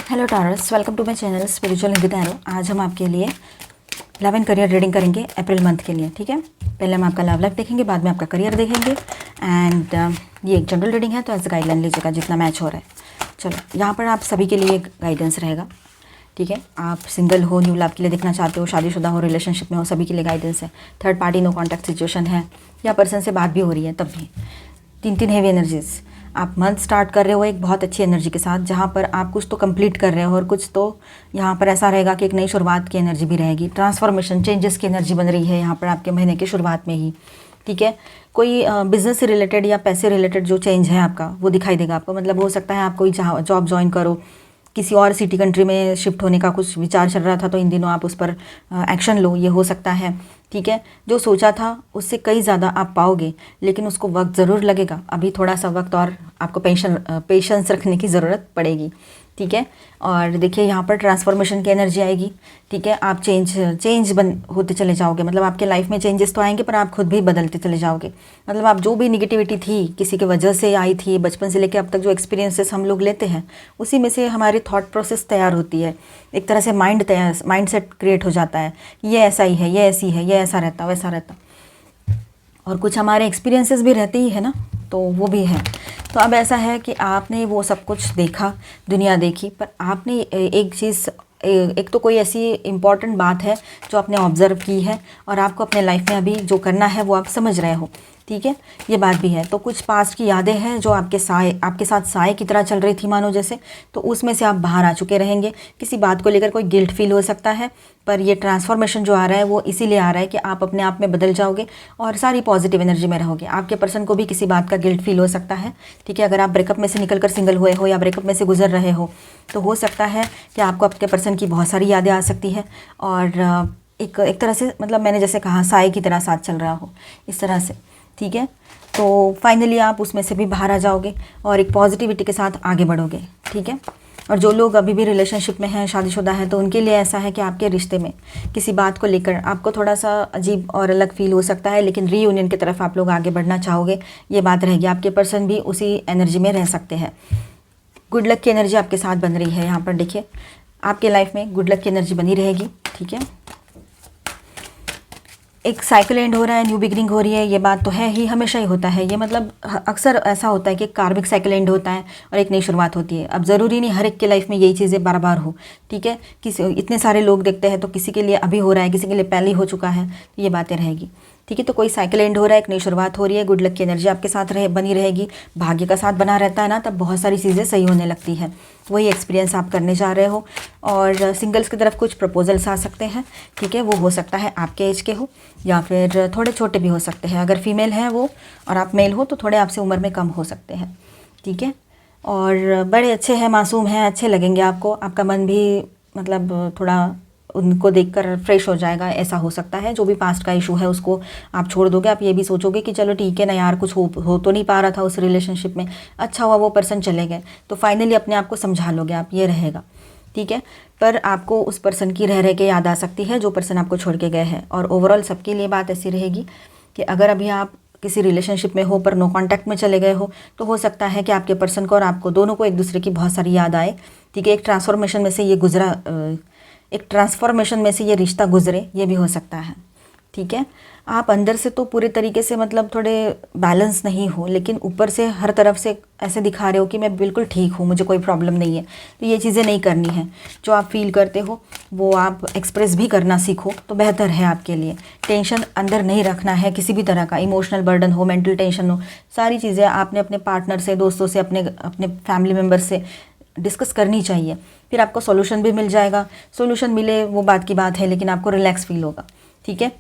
Hello Taurus, welcome to my channel spiritual Hindi tarot. आज हम आपके लिए लव एंड करियर रीडिंग करेंगे अप्रैल मंथ के लिए। ठीक है, पहले हम आपका लव लाइफ देखेंगे, बाद में आपका करियर देखेंगे एंड ये एक जनरल रीडिंग है तो ऐसे गाइडलाइन लीजिएगा जितना मैच हो रहा है। चलो, यहाँ पर आप सभी के लिए गाइडेंस रहेगा। ठीक है, आप सिंगल हो, न्यू लव के लिए देखना चाहते हो, शादीशुदा हो, रिलेशनशिप में हो, सभी के लिए गाइडेंस है। Third party no contact situation है या पर्सन से बात भी हो रही है तब भी तीन हेवी एनर्जीज। आप मंथ स्टार्ट कर रहे हो एक बहुत अच्छी एनर्जी के साथ, जहाँ पर आप कुछ तो कंप्लीट कर रहे हो और कुछ तो यहाँ पर ऐसा रहेगा कि एक नई शुरुआत की एनर्जी भी रहेगी। ट्रांसफॉर्मेशन, चेंजेस की एनर्जी बन रही है यहाँ पर आपके महीने की शुरुआत में ही। ठीक है, कोई बिजनेस से रिलेटेड या पैसे रिलेटेड जो चेंज है आपका वो दिखाई देगा आपको। मतलब हो सकता है आप कोई जॉब ज्वाइन करो, किसी और सिटी कंट्री में शिफ्ट होने का कुछ विचार चल रहा था तो इन दिनों आप उस पर एक्शन लो, ये हो सकता है। ठीक है, जो सोचा था उससे कई ज़्यादा आप पाओगे, लेकिन उसको वक्त ज़रूर लगेगा। अभी थोड़ा सा वक्त और आपको पेशेंस रखने की ज़रूरत पड़ेगी। ठीक है, और देखिए यहाँ पर ट्रांसफॉर्मेशन की एनर्जी आएगी। ठीक है, आप चेंज होते चले जाओगे। मतलब आपके लाइफ में चेंजेस तो आएंगे पर आप खुद भी बदलते चले जाओगे। मतलब आप जो भी निगेटिविटी थी किसी की वजह से आई थी, बचपन से लेकर अब तक जो एक्सपीरियंसेस हम लोग लेते हैं उसी में से हमारी थॉट प्रोसेस तैयार होती है। एक तरह से माइंड सेट क्रिएट हो जाता है, ये ऐसा ही है, ये ऐसी है, ये ऐसा रहता, वैसा रहता। और कुछ हमारे एक्सपीरियंसेस भी रहते ही है ना, तो वो भी है। तो अब ऐसा है कि आपने वो सब कुछ देखा, दुनिया देखी, पर आपने एक चीज़, एक तो कोई ऐसी इम्पॉर्टेंट बात है जो आपने ऑब्ज़र्व की है और आपको अपने लाइफ में अभी जो करना है वो आप समझ रहे हो। ठीक है, ये बात भी है। तो कुछ पास्ट की यादें हैं जो आपके साथ साए की तरह चल रही थी मानो जैसे, तो उसमें से आप बाहर आ चुके रहेंगे। किसी बात को लेकर कोई गिल्ट फील हो सकता है, पर ये ट्रांसफॉर्मेशन जो आ रहा है वो इसीलिए आ रहा है कि आप अपने आप में बदल जाओगे और सारी पॉजिटिव एनर्जी में रहोगे। आपके पर्सन को भी किसी बात का गिल्ट फील हो सकता है। ठीक है, अगर आप ब्रेकअप में से निकल कर सिंगल हुए हो या ब्रेकअप में से गुजर रहे हो तो हो सकता है कि आपको आपके पर्सन की बहुत सारी यादें आ सकती है और एक तरह से, मतलब मैंने जैसे कहा, साए की तरह साथ चल रहा हो, इस तरह से। ठीक है, तो फाइनली आप उसमें से भी बाहर आ जाओगे और एक पॉजिटिविटी के साथ आगे बढ़ोगे। ठीक है, और जो लोग अभी भी रिलेशनशिप में हैं, शादीशुदा हैं, तो उनके लिए ऐसा है कि आपके रिश्ते में किसी बात को लेकर आपको थोड़ा सा अजीब और अलग फील हो सकता है, लेकिन रीयूनियन की तरफ आप लोग आगे बढ़ना चाहोगे, ये बात रहेगी। आपके पर्सन भी उसी एनर्जी में रह सकते हैं। गुड लक की एनर्जी आपके साथ बन रही है यहाँ पर। देखिए, आपके लाइफ में गुड लक की एनर्जी बनी रहेगी। ठीक है, एक साइकिल एंड हो रहा है, न्यू बिगनिंग हो रही है, ये बात तो है ही, हमेशा ही होता है ये। मतलब अक्सर ऐसा होता है कि कार्मिक साइकिल एंड होता है और एक नई शुरुआत होती है। अब ज़रूरी नहीं हर एक के लाइफ में यही चीज़ें बार बार हो। ठीक है, किसी इतने सारे लोग देखते हैं तो किसी के लिए अभी हो रहा है, किसी के लिए पहले ही हो चुका है, तो ये बातें रहेगी। ठीक है, तो कोई साइकिल एंड हो रहा है, एक नई शुरुआत हो रही है, गुड लक की एनर्जी आपके साथ बनी रहेगी। भाग्य का साथ बना रहता है ना, तब बहुत सारी चीज़ें सही होने लगती है। वही एक्सपीरियंस आप करने जा रहे हो। और सिंगल्स की तरफ कुछ प्रपोजल्स आ सकते हैं। ठीक है, वो हो सकता है आपके एज के हो या फिर थोड़े छोटे भी हो सकते हैं। अगर फीमेल हैं वो और आप मेल हो तो थोड़े आपसे उम्र में कम हो सकते हैं। ठीक है, और बड़े अच्छे हैं, मासूम हैं, अच्छे लगेंगे आपको। आपका मन भी मतलब थोड़ा उनको देखकर फ्रेश हो जाएगा, ऐसा हो सकता है। जो भी पास्ट का इशू है उसको आप छोड़ दोगे। आप ये भी सोचोगे कि चलो ठीक है ना यार, कुछ हो तो नहीं पा रहा था उस रिलेशनशिप में, अच्छा हुआ वो पर्सन चले गए, तो फाइनली अपने आप को समझा लोगे आप, ये रहेगा। ठीक है, पर आपको उस पर्सन की रह के याद आ सकती है जो पर्सन आपको छोड़ के गए हैं। और ओवरऑल सबके लिए बात ऐसी रहेगी कि अगर अभी आप किसी रिलेशनशिप में हो पर नो कांटेक्ट में चले गए हो तो हो सकता है कि आपके पर्सन को और आपको दोनों को एक दूसरे की बहुत सारी याद आए। ठीक है, एक ट्रांसफॉर्मेशन में से ये रिश्ता गुजरे, ये भी हो सकता है। ठीक है, आप अंदर से तो पूरे तरीके से मतलब थोड़े बैलेंस नहीं हो, लेकिन ऊपर से हर तरफ से ऐसे दिखा रहे हो कि मैं बिल्कुल ठीक हूँ, मुझे कोई प्रॉब्लम नहीं है। तो ये चीज़ें नहीं करनी है। जो आप फील करते हो वो आप एक्सप्रेस भी करना सीखो तो बेहतर है आपके लिए। टेंशन अंदर नहीं रखना है किसी भी तरह का, इमोशनल बर्डन हो, मेंटल टेंशन हो, सारी चीज़ें आपने अपने पार्टनर से, दोस्तों से, अपने फैमिली मेम्बर से डिस्कस करनी चाहिए। फिर आपको सॉल्यूशन भी मिल जाएगा। सॉल्यूशन मिले वो बात की बात है, लेकिन आपको रिलैक्स फील होगा। ठीक है,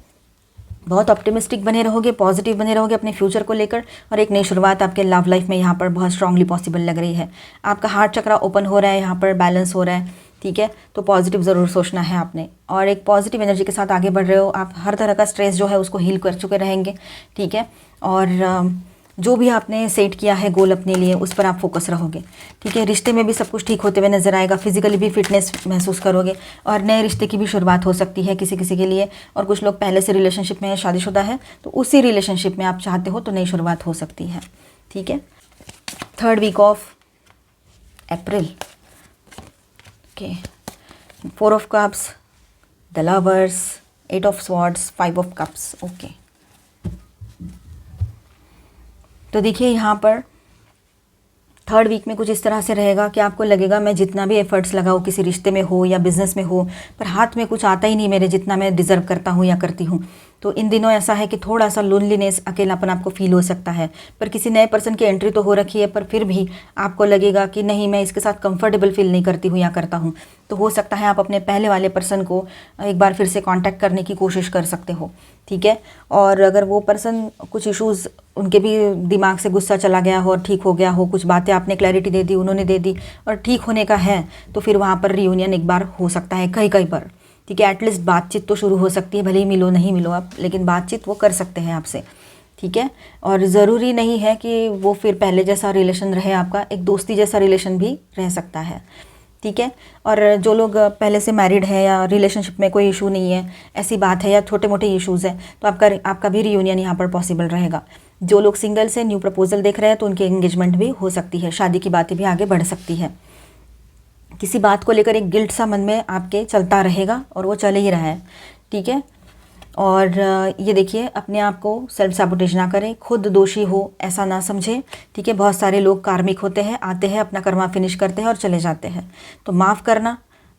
बहुत ऑप्टिमिस्टिक बने रहोगे, पॉजिटिव बने रहोगे अपने फ्यूचर को लेकर, और एक नई शुरुआत आपके लव लाइफ में यहाँ पर बहुत स्ट्रांगली पॉसिबल लग रही है। आपका हार्ट चक्रा ओपन हो रहा है, यहाँ पर बैलेंस हो रहा है। ठीक है, तो पॉजिटिव ज़रूर सोचना है आपने और एक पॉजिटिव एनर्जी के साथ आगे बढ़ रहे हो आप। हर तरह का स्ट्रेस जो है उसको हील कर चुके रहेंगे। ठीक है, और जो भी आपने सेट किया है गोल अपने लिए उस पर आप फोकस रहोगे। ठीक है, रिश्ते में भी सब कुछ ठीक होते हुए नजर आएगा, फिजिकली भी फिटनेस महसूस करोगे और नए रिश्ते की भी शुरुआत हो सकती है किसी किसी के लिए। और कुछ लोग पहले से रिलेशनशिप में शादीशुदा है तो उसी रिलेशनशिप में आप चाहते हो तो नई शुरुआत हो सकती है। ठीक है, 3rd week of April okay, 4 of cups, the lovers, 8 of swords, 5 of cups. Okay, तो देखिए यहाँ पर थर्ड वीक में कुछ इस तरह से रहेगा कि आपको लगेगा मैं जितना भी एफर्ट्स लगाऊँ किसी रिश्ते में हो या बिजनेस में हो, पर हाथ में कुछ आता ही नहीं मेरे जितना मैं डिज़र्व करता हूँ या करती हूँ। तो इन दिनों ऐसा है कि थोड़ा सा लोनलीनेस, अकेलापन आपको फील हो सकता है। पर किसी नए पर्सन की एंट्री तो हो रखी है, पर फिर भी आपको लगेगा कि नहीं, मैं इसके साथ कंफर्टेबल फील नहीं करती हूँ या करता हूँ। तो हो सकता है आप अपने पहले वाले पर्सन को एक बार फिर से कांटेक्ट करने की कोशिश कर सकते हो, ठीक है। और अगर वो पर्सन कुछ इश्यूज़, उनके भी दिमाग से गुस्सा चला गया हो और ठीक हो गया हो, कुछ बातें आपने क्लैरिटी दे दी, उन्होंने दे दी और ठीक होने का है, तो फिर वहाँ पर रियूनियन एक बार हो सकता है कहीं कहीं पर, ठीक है। एटलीस्ट बातचीत तो शुरू हो सकती है, भले ही मिलो नहीं मिलो आप, लेकिन बातचीत वो कर सकते हैं आपसे, ठीक है। और ज़रूरी नहीं है कि वो फिर पहले जैसा रिलेशन रहे आपका, एक दोस्ती जैसा रिलेशन भी रह सकता है, ठीक है। और जो लोग पहले से मैरिड है या रिलेशनशिप में कोई इशू नहीं है, ऐसी बात है, या छोटे मोटे इश्यूज़ हैं, तो आपका भी रियूनियन यहाँ पर पॉसिबल रहेगा। जो लोग सिंगल से न्यू प्रपोजल देख रहे हैं तो उनकी एंगेजमेंट भी हो सकती है, शादी की बातें भी आगे बढ़ सकती है। किसी बात को लेकर एक गिल्ट सा मन में आपके चलता रहेगा और वो चल ही रहा है, ठीक है। और ये देखिए, अपने आप को सेल्फ सैबोटेज ना करें, खुद दोषी हो ऐसा ना समझें, ठीक है। बहुत सारे लोग कार्मिक होते हैं, आते हैं, अपना कर्मा फिनिश करते हैं और चले जाते हैं। तो माफ़ करना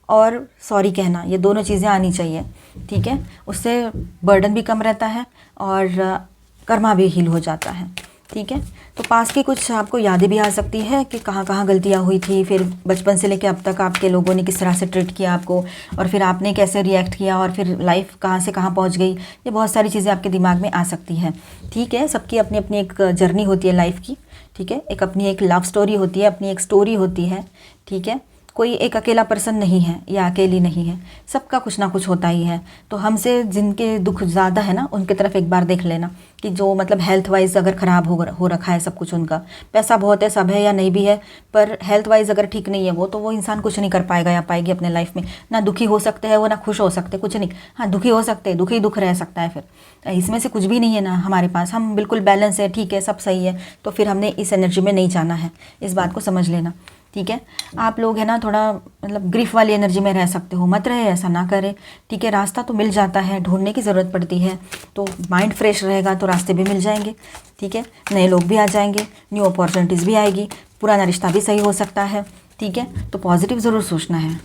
और सॉरी कहना, ये दोनों चीज़ें आनी चाहिए, ठीक है। उससे बर्डन भी कम रहता है और कर्मा भी हील हो जाता है, ठीक है। तो पास की कुछ आपको यादें भी आ सकती है कि कहाँ कहाँ गलतियाँ हुई थी, फिर बचपन से लेकर अब तक आपके लोगों ने किस तरह से ट्रीट किया आपको, और फिर आपने कैसे रिएक्ट किया, और फिर लाइफ कहाँ से कहाँ पहुँच गई। ये बहुत सारी चीज़ें आपके दिमाग में आ सकती है, ठीक है। सबकी अपनी अपनी एक जर्नी होती है लाइफ की, ठीक है। एक अपनी एक लव स्टोरी होती है, अपनी एक स्टोरी होती है, ठीक है। कोई एक अकेला पर्सन नहीं है या अकेली नहीं है, सबका कुछ ना कुछ होता ही है। तो हमसे जिनके दुख ज़्यादा है ना, उनके तरफ एक बार देख लेना कि जो मतलब हेल्थ वाइज अगर ख़राब हो रखा है सब कुछ, उनका पैसा बहुत है, सब है या नहीं भी है, पर हेल्थ वाइज अगर ठीक नहीं है वो, तो वो इंसान कुछ नहीं कर पाएगा या पाएगी अपने लाइफ में। ना दुखी हो सकते हैं वो, ना खुश हो सकते, कुछ नहीं। हाँ, दुखी हो सकते हैं, दुखी दुख रह सकता है, फिर इसमें से कुछ भी नहीं है ना हमारे पास, हम बिल्कुल बैलेंस है, ठीक है, सब सही है। तो फिर हमने इस एनर्जी में नहीं जाना है, इस बात को समझ लेना, ठीक है। आप लोग है ना थोड़ा मतलब ग्रीफ वाली एनर्जी में रह सकते हो, मत रहे, ऐसा ना करें, ठीक है। रास्ता तो मिल जाता है, ढूंढने की ज़रूरत पड़ती है, तो माइंड फ्रेश रहेगा तो रास्ते भी मिल जाएंगे, ठीक है। नए लोग भी आ जाएंगे, न्यू अपॉर्चुनिटीज़ भी आएगी, पुराना रिश्ता भी सही हो सकता है, ठीक है। तो पॉजिटिव ज़रूर सोचना है।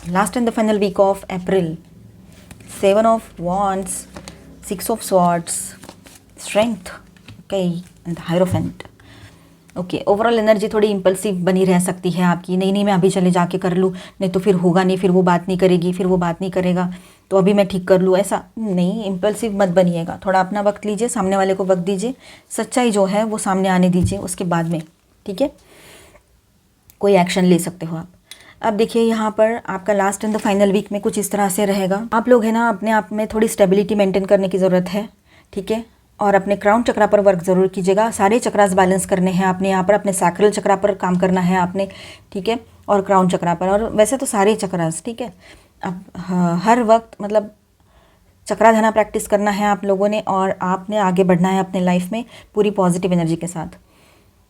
Last and the final week of April, 7 of wands, 6 of swords, strength, okay, and hierophant. Okay, overall energy थोड़ी इम्पल्सिव बनी रह सकती है आपकी, नहीं मैं अभी चले जाके कर लूँ, नहीं तो फिर होगा नहीं, फिर वो बात नहीं करेगी, फिर वो बात नहीं करेगा, तो अभी मैं ठीक कर लूँ, ऐसा नहीं, इम्पल्सिव मत बनिएगा। थोड़ा अपना वक्त लीजिए, सामने वाले को वक्त दीजिए, सच्चाई जो है वो सामने आने दीजिए, उसके बाद में, ठीक है, कोई एक्शन ले सकते हो आप। अब देखिए यहाँ पर आपका last and the final week में कुछ इस तरह से रहेगा। आप लोग है ना अपने आप में थोड़ी स्टेबिलिटी मेंटेन करने की ज़रूरत है, ठीक है। और अपने क्राउन चक्रा पर वर्क ज़रूर कीजिएगा, सारे चक्रास बैलेंस करने हैं आपने यहाँ पर, अपने सैक्रल चक्रा पर काम करना है आपने, ठीक है, और क्राउन चक्रा पर, और वैसे तो सारे चक्रास, ठीक है। अब हर वक्त मतलब चक्राधना प्रैक्टिस करना है आप लोगों ने, और आपने आगे बढ़ना है अपने लाइफ में पूरी पॉजिटिव एनर्जी के साथ।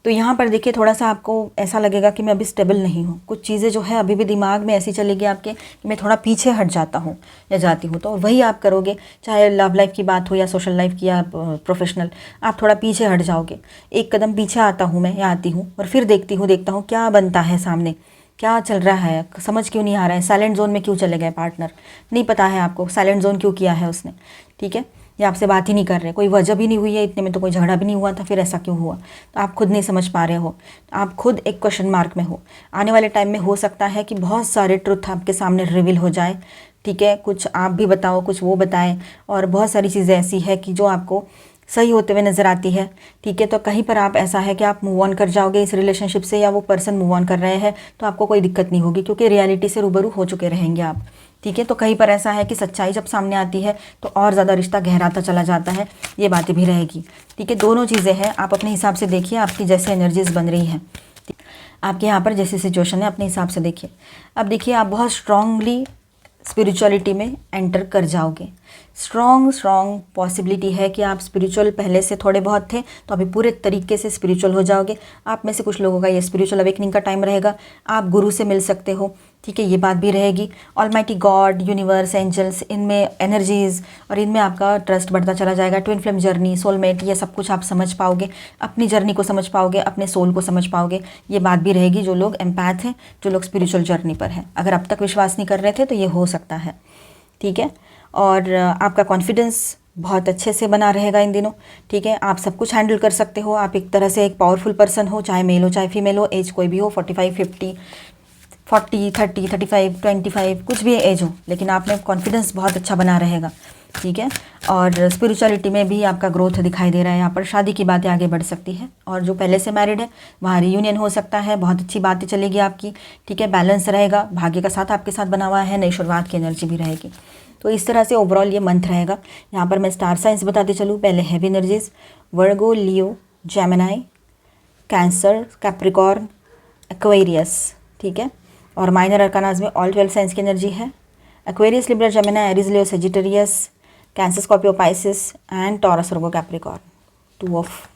तो यहाँ पर देखिए थोड़ा सा आपको ऐसा लगेगा कि मैं अभी स्टेबल नहीं हूँ, कुछ चीज़ें जो है अभी भी दिमाग में ऐसी चलेगी आपके कि मैं थोड़ा पीछे हट जाता हूँ या जाती हूँ, तो वही आप करोगे, चाहे लव लाइफ की बात हो या सोशल लाइफ की या प्रोफेशनल, आप थोड़ा पीछे हट जाओगे। एक कदम पीछे आता हूँ मैं या आती हूँ, और फिर देखता हूँ क्या बनता है सामने, क्या चल रहा है, समझ क्यों नहीं आ रहा है, साइलेंट जोन में क्यों चले गए पार्टनर, नहीं पता है आपको साइलेंट जोन क्यों किया है उसने, ठीक है, या आपसे बात ही नहीं कर रहे, कोई वजह भी नहीं हुई है, इतने में तो कोई झगड़ा भी नहीं हुआ था, फिर ऐसा क्यों हुआ, तो आप खुद नहीं समझ पा रहे हो, तो आप खुद एक क्वेश्चन मार्क में हो। आने वाले टाइम में हो सकता है कि बहुत सारे ट्रुथ आपके सामने रिवील हो जाए, ठीक है, कुछ आप भी बताओ, कुछ वो बताएं, और बहुत सारी चीज़ें ऐसी है कि जो आपको सही होते हुए नज़र आती है, ठीक है। तो कहीं पर आप ऐसा है कि आप मूव ऑन कर जाओगे इस रिलेशनशिप से, या वो पर्सन मूव ऑन कर रहे हैं, तो आपको कोई दिक्कत नहीं होगी, क्योंकि रियलिटी से रूबरू हो चुके रहेंगे आप, ठीक है। तो कहीं पर ऐसा है कि सच्चाई जब सामने आती है तो और ज़्यादा रिश्ता गहराता चला जाता है, ये बातें भी रहेगी, ठीक है। दोनों चीज़ें हैं, आप अपने हिसाब से देखिए, आपकी जैसे एनर्जीज बन रही हैं, आपके यहाँ पर जैसी सिचुएशन है अपने हिसाब से देखिए। अब देखिए आप बहुत स्ट्रांगली स्पिरिचुअलिटी में एंटर कर जाओगे, स्ट्रॉन्ग पॉसिबिलिटी है कि आप स्पिरिचुअल पहले से थोड़े बहुत थे तो अभी पूरे तरीके से स्पिरिचुअल हो जाओगे। आप में से कुछ लोगों का ये स्पिरिचुअल अवेकनिंग का टाइम रहेगा, आप गुरु से मिल सकते हो, ठीक है, ये बात भी रहेगी। ऑलमाइटी गॉड, यूनिवर्स, एंजल्स, इनमें एनर्जीज़ और इनमें आपका ट्रस्ट बढ़ता चला जाएगा। ट्विन फ्लेम जर्नी, सोलमेट, ये सब कुछ आप समझ पाओगे, अपनी जर्नी को समझ पाओगे, अपने सोल को समझ पाओगे। ये बात भी रहेगी जो लोग एम्पैथ हैं, जो लोग स्पिरिचुअल जर्नी पर हैं। अगर अब तक विश्वास नहीं कर रहे थे तो ये हो सकता है, ठीक है। और आपका कॉन्फिडेंस बहुत अच्छे से बना रहेगा इन दिनों, ठीक है। आप सब कुछ हैंडल कर सकते हो। आप एक तरह से एक पावरफुल पर्सन हो, चाहे मेल हो चाहे फीमेल हो, एज कोई भी हो, 45, 50, 40, 30, 35, 25, कुछ भी एज हो, लेकिन आप में कॉन्फिडेंस बहुत अच्छा बना रहेगा, ठीक है। और स्पिरिचुअलिटी में भी आपका ग्रोथ दिखाई दे रहा है। यहाँ पर शादी की बातें आगे बढ़ सकती है, और जो पहले से मैरिड है वहाँ रियूनियन हो सकता है। बहुत अच्छी बातें चलेगी आपकी, ठीक है। बैलेंस रहेगा, भाग्य का साथ आपके साथ बना हुआ है, नई शुरुआत की एनर्जी भी रहेगी। तो इस तरह से ओवरऑल ये मंथ रहेगा। यहाँ पर मैं स्टार साइंस बताते चलूँ। पहले हैवी एनर्जीज, वर्गो, लियो, जेमिनाई, कैंसर, कैप्रिकॉर्न, एक्वेरियस, ठीक है। और माइनर अरकानाज में ऑल 12 साइंस की एनर्जी है। Aquarius, Libra, Gemini, Aries, Leo, Sagittarius, cancer, Scorpio, Pisces and taurus, Virgo, Capricorn. 2 of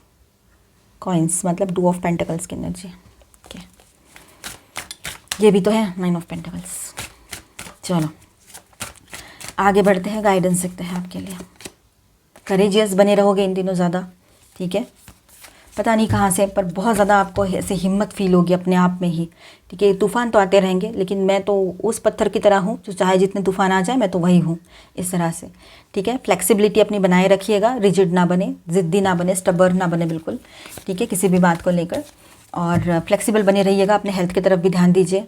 coins मतलब 2 ऑफ पेंटिकल्स की एनर्जी, ओके। ये भी तो है 9 ऑफ पेंटिकल्स। चलो आगे बढ़ते हैं, गाइडेंस देखते हैं आपके लिए। करेजियस बने रहोगे इन दिनों ज़्यादा, ठीक है। पता नहीं कहाँ से, पर बहुत ज़्यादा आपको ऐसे हिम्मत फील होगी अपने आप में ही, ठीक है। तूफ़ान तो आते रहेंगे, लेकिन मैं तो उस पत्थर की तरह हूँ जो चाहे जितने तूफ़ान आ जाए मैं तो वही हूँ, इस तरह से, ठीक है। फ्लेक्सिबिलिटी अपनी बनाए रखिएगा, रिजिड ना बने, ज़िद्दी ना बने, स्टबर्न ना बने बिल्कुल, ठीक है, किसी भी बात को लेकर। और फ्लेक्सिबल बने रहिएगा, अपने हेल्थ की तरफ भी ध्यान दीजिए,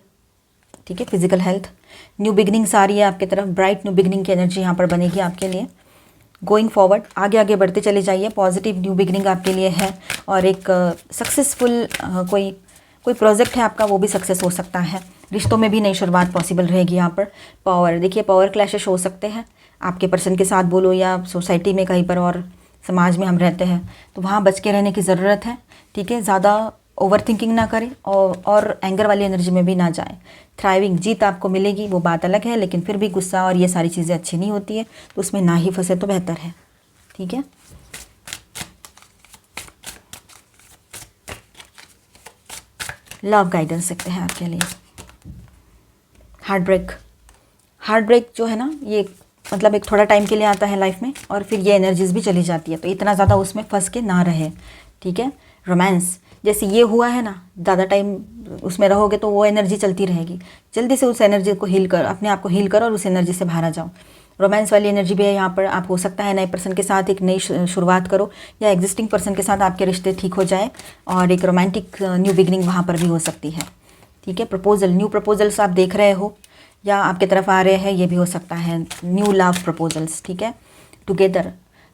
ठीक है। फिजिकल हेल्थ, न्यू बिगनिंग्स आ रही है आपकी तरफ, ब्राइट न्यू बिगनिंग की एनर्जी यहाँ पर बनेगी आपके लिए। गोइंग फॉरवर्ड, आगे आगे बढ़ते चले जाइए, पॉजिटिव न्यू बिगनिंग आपके लिए है। और एक सक्सेसफुल कोई प्रोजेक्ट है आपका, वो भी सक्सेस हो सकता है। रिश्तों में भी नई शुरुआत पॉसिबल रहेगी यहाँ पर। पावर, देखिए पावर क्लैशेस हो सकते हैं आपके पर्सन के साथ बोलो, या सोसाइटी में कहीं पर और समाज में हम रहते हैं, तो वहाँ बच के रहने की ज़रूरत है, ठीक है। ज़्यादा ओवर थिंकिंग ना करें और एंगर वाली एनर्जी में भी ना जाएं। थ्राइविंग, जीत आपको मिलेगी वो बात अलग है, लेकिन फिर भी गुस्सा और ये सारी चीज़ें अच्छी नहीं होती है, तो उसमें ना ही फंसे तो बेहतर है, ठीक है। लव गाइडेंस सकते हैं आपके लिए। हार्ट ब्रेक जो है ना, ये मतलब एक थोड़ा टाइम के लिए आता है लाइफ में, और फिर ये एनर्जीज भी चली जाती है, तो इतना ज़्यादा उसमें फंस के ना रहे, ठीक है। रोमांस, जैसे ये हुआ है ना, ज़्यादा टाइम उसमें रहोगे तो वो एनर्जी चलती रहेगी। जल्दी से उस एनर्जी को हील कर, अपने आप को हील करो और उस एनर्जी से बाहर आ जाओ। रोमांस वाली एनर्जी भी है यहाँ पर। आप हो सकता है नए पर्सन के साथ एक नई शुरुआत करो, या एग्जिस्टिंग पर्सन के साथ आपके रिश्ते ठीक हो जाए, और एक रोमांटिक न्यू बिगनिंग वहाँ पर भी हो सकती है, ठीक है। प्रपोजल, न्यू प्रपोजल्स आप देख रहे हो या आपके तरफ आ रहे हैं, ये भी हो सकता है, न्यू लव प्रपोजल्स, ठीक है। टुगेदर,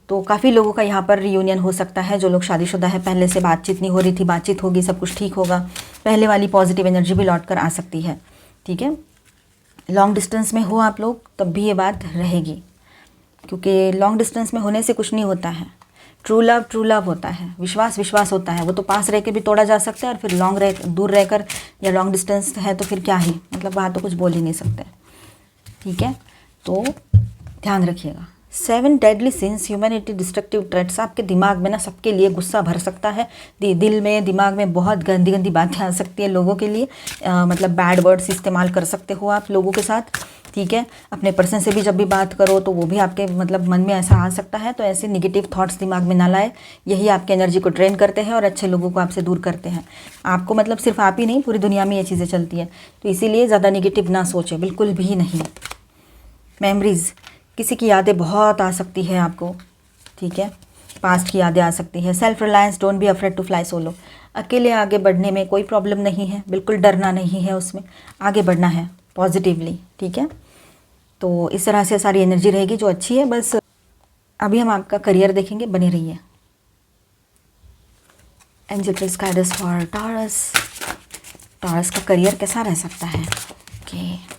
तो काफ़ी लोगों का यहाँ पर रियूनियन हो सकता है। जो लोग शादीशुदा है, पहले से बातचीत नहीं हो रही थी, बातचीत होगी, सब कुछ ठीक होगा, पहले वाली पॉजिटिव एनर्जी भी लौट कर आ सकती है, ठीक है। लॉन्ग डिस्टेंस में हो आप लोग तब भी ये बात रहेगी, क्योंकि लॉन्ग डिस्टेंस में होने से कुछ नहीं होता है। ट्रू लव होता है, विश्वास होता है, वो तो पास रह के भी तोड़ा जा सकता है, और फिर दूर रहकर या लॉन्ग डिस्टेंस है तो फिर क्या ही, मतलब वहाँ तो कुछ बोल ही नहीं सकते, ठीक है। तो ध्यान रखिएगा। 7 deadly since, humanity, destructive traits. आपके दिमाग में ना सबके लिए गुस्सा भर सकता है, दिल में, दिमाग में बहुत गंदी गंदी बातें आ सकती है लोगों के लिए, मतलब बैड वर्ड्स इस्तेमाल कर सकते हो आप लोगों के साथ, ठीक है। अपने पर्सन से भी जब भी बात करो तो वो भी आपके मतलब मन में ऐसा आ सकता है, तो ऐसे निगेटिव थॉट्स दिमाग में ना लाए, यही आपकी एनर्जी को ड्रेन करते हैं और अच्छे लोगों को आपसे दूर करते हैं। आपको मतलब सिर्फ आप ही नहीं, पूरी दुनिया में ये चीज़ें चलती हैं, तो इसीलिए ज़्यादा निगेटिव ना सोचें, बिल्कुल भी नहीं। मेमोरीज़, किसी की यादें बहुत आ सकती है आपको, ठीक है, पास्ट की यादें आ सकती है। Self reliance, don't be afraid to fly solo. अकेले आगे बढ़ने में कोई प्रॉब्लम नहीं है, बिल्कुल डरना नहीं है, उसमें आगे बढ़ना है पॉजिटिवली, ठीक है। तो इस तरह से सारी एनर्जी रहेगी जो अच्छी है। बस अभी हम आपका करियर देखेंगे, बने रहिए। Angel please guide us for taurus. Taurus का करियर कैसा रह सकता है? ओके।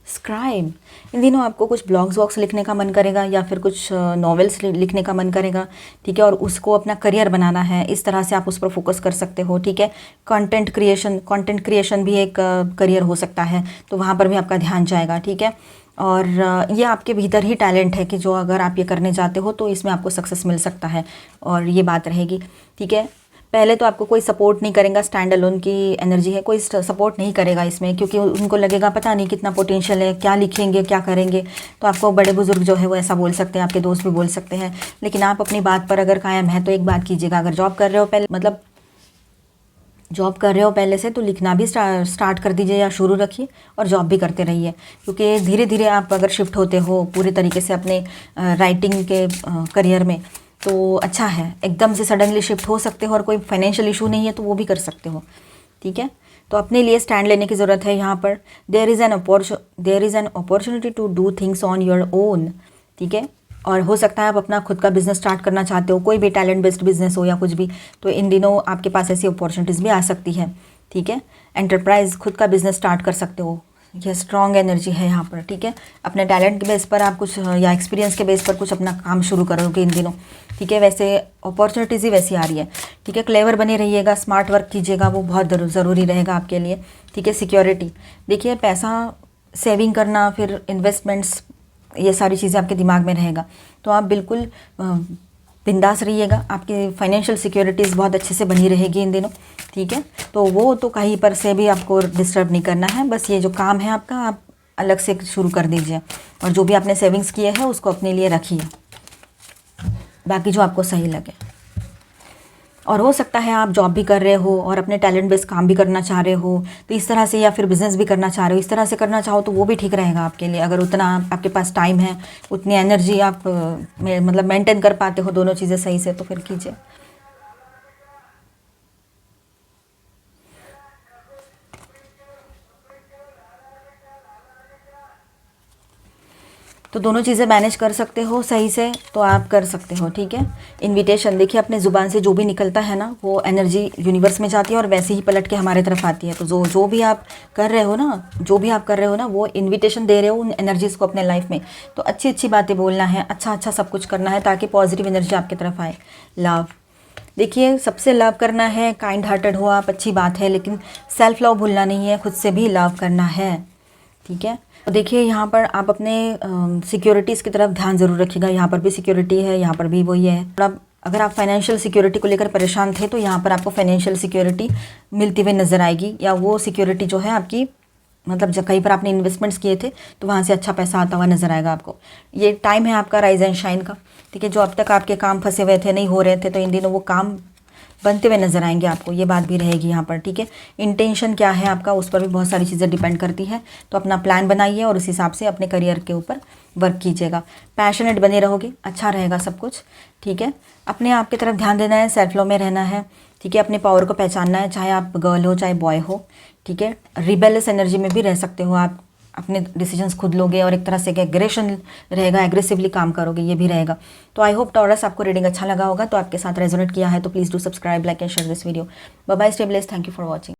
स्क्राइब, इन दिनों आपको कुछ ब्लॉग्स वॉग्स लिखने का मन करेगा, या फिर कुछ नॉवेल्स लिखने का मन करेगा, ठीक है, और उसको अपना करियर बनाना है, इस तरह से आप उस पर फोकस कर सकते हो, ठीक है। कंटेंट क्रिएशन भी एक करियर हो सकता है, तो वहाँ पर भी आपका ध्यान जाएगा, ठीक है। और ये आपके भीतर ही टैलेंट है कि जो अगर आप ये करने जाते हो तो इसमें आपको सक्सेस मिल सकता है, और ये बात रहेगी, ठीक है। पहले तो आपको कोई सपोर्ट नहीं करेगा, स्टैंड अलोन की एनर्जी है, कोई सपोर्ट नहीं करेगा इसमें, क्योंकि उनको लगेगा पता नहीं कितना पोटेंशियल है, क्या लिखेंगे क्या करेंगे। तो आपको बड़े बुजुर्ग जो है वो ऐसा बोल सकते हैं, आपके दोस्त भी बोल सकते हैं, लेकिन आप अपनी बात पर अगर कायम है तो एक बात कीजिएगा, अगर जॉब कर रहे हो पहले, मतलब जॉब कर रहे हो पहले से, तो लिखना भी स्टार्ट कर दीजिए या शुरू रखिए, और जॉब भी करते रहिए, क्योंकि धीरे धीरे आप अगर शिफ्ट होते हो पूरे तरीके से अपने राइटिंग के करियर में, तो अच्छा है। एकदम से सडनली शिफ्ट हो सकते हो और कोई फाइनेंशियल इशू नहीं है तो वो भी कर सकते हो, ठीक है। तो अपने लिए स्टैंड लेने की ज़रूरत है यहाँ पर। There is an opportunity to do things on your own, ठीक है। और हो सकता है आप अपना खुद का बिजनेस स्टार्ट करना चाहते हो, कोई भी टैलेंट बेस्ड बिजनेस हो या कुछ भी, तो इन दिनों आपके पास ऐसी अपॉर्चुनिटीज़ भी आ सकती है, ठीक है। एंटरप्राइज, खुद का बिजनेस स्टार्ट कर सकते हो, यह स्ट्रॉन्ग एनर्जी है यहाँ पर, ठीक है। अपने टैलेंट के बेस पर आप कुछ या एक्सपीरियंस के बेस पर कुछ अपना काम शुरू करोगे इन दिनों, ठीक है। वैसे अपॉर्चुनिटीज़ ही वैसी आ रही है, ठीक है। क्लेवर बने रहिएगा, स्मार्ट वर्क कीजिएगा, वो बहुत ज़रूरी रहेगा आपके लिए, ठीक है। सिक्योरिटी, देखिए पैसा सेविंग करना, फिर इन्वेस्टमेंट्स, ये सारी चीज़ें आपके दिमाग में रहेगा, तो आप बिल्कुल बिंदास रहिएगा, आपकी फाइनेंशियल सिक्योरिटीज़ बहुत अच्छे से बनी रहेगी इन दिनों, ठीक है। तो वो तो कहीं पर से भी आपको डिस्टर्ब नहीं करना है, बस ये जो काम है आपका आप अलग से शुरू कर दीजिए, और जो भी आपने सेविंग्स किए हैं उसको अपने लिए रखिए, बाकी जो आपको सही लगे। और हो सकता है आप जॉब भी कर रहे हो और अपने टैलेंट बेस्ड काम भी करना चाह रहे हो, तो इस तरह से, या फिर बिज़नेस भी करना चाह रहे हो, इस तरह से करना चाहो तो वो भी ठीक रहेगा आपके लिए। अगर उतना आपके पास टाइम है, उतनी एनर्जी आप मतलब मेंटेन कर पाते हो दोनों चीज़ें सही से, तो फिर कीजिए। तो दोनों चीज़ें मैनेज कर सकते हो सही से, तो आप कर सकते हो, ठीक है। इनविटेशन, देखिए अपने ज़ुबान से जो भी निकलता है ना, वो एनर्जी यूनिवर्स में जाती है और वैसे ही पलट के हमारे तरफ आती है। तो जो भी आप कर रहे हो ना, वो इन्विटेशन दे रहे हो उन एनर्जीज़ को अपने लाइफ में। तो अच्छी अच्छी बातें बोलना है, अच्छा अच्छा सब कुछ करना है, ताकि पॉजिटिव एनर्जी आपकी तरफ आए। लव, देखिए सबसे लव करना है, काइंड हार्टेड हो आप, अच्छी बात है, लेकिन सेल्फ लव भूलना नहीं है, खुद से भी लव करना है, ठीक है। तो देखिए यहाँ पर आप अपने सिक्योरिटीज़ की तरफ ध्यान ज़रूर रखिएगा, यहाँ पर भी सिक्योरिटी है, यहाँ पर भी वही है। और अब अगर आप फाइनेंशियल सिक्योरिटी को लेकर परेशान थे, तो यहाँ पर आपको फाइनेंशियल सिक्योरिटी मिलती हुई नज़र आएगी, या वो सिक्योरिटी जो है आपकी, मतलब जब कहीं पर आपने इन्वेस्टमेंट्स किए थे तो वहाँ से अच्छा पैसा आता हुआ नज़र आएगा आपको। ये टाइम है आपका राइज एंड शाइन का, ठीक है। जो अब तक आपके काम फंसे हुए थे, नहीं हो रहे थे, तो इन दिनों वो काम बनते हुए नज़र आएंगे आपको, ये बात भी रहेगी यहाँ पर, ठीक है। इंटेंशन क्या है आपका, उस पर भी बहुत सारी चीज़ें डिपेंड करती है, तो अपना प्लान बनाइए और उस हिसाब से अपने करियर के ऊपर वर्क कीजिएगा। पैशनेट बने रहोगे, अच्छा रहेगा सब कुछ, ठीक है। अपने आप की तरफ ध्यान देना है, सेल्फ लव में रहना है, ठीक है। अपने पावर को पहचानना है, चाहे आप गर्ल हो चाहे बॉय हो, ठीक है। रिबेलियस एनर्जी में भी रह सकते हो आप, अपने डिसीजंस खुद लोगे और एक तरह से एग्रेशन रहेगा, एग्रेसिवली काम करोगे, ये भी रहेगा। तो आई होप टॉरस आपको रीडिंग अच्छा लगा होगा, तो आपके साथ रेजोनेट किया है तो please do subscribe, like and share this video. Bye bye, stay blessed, thank you for watching.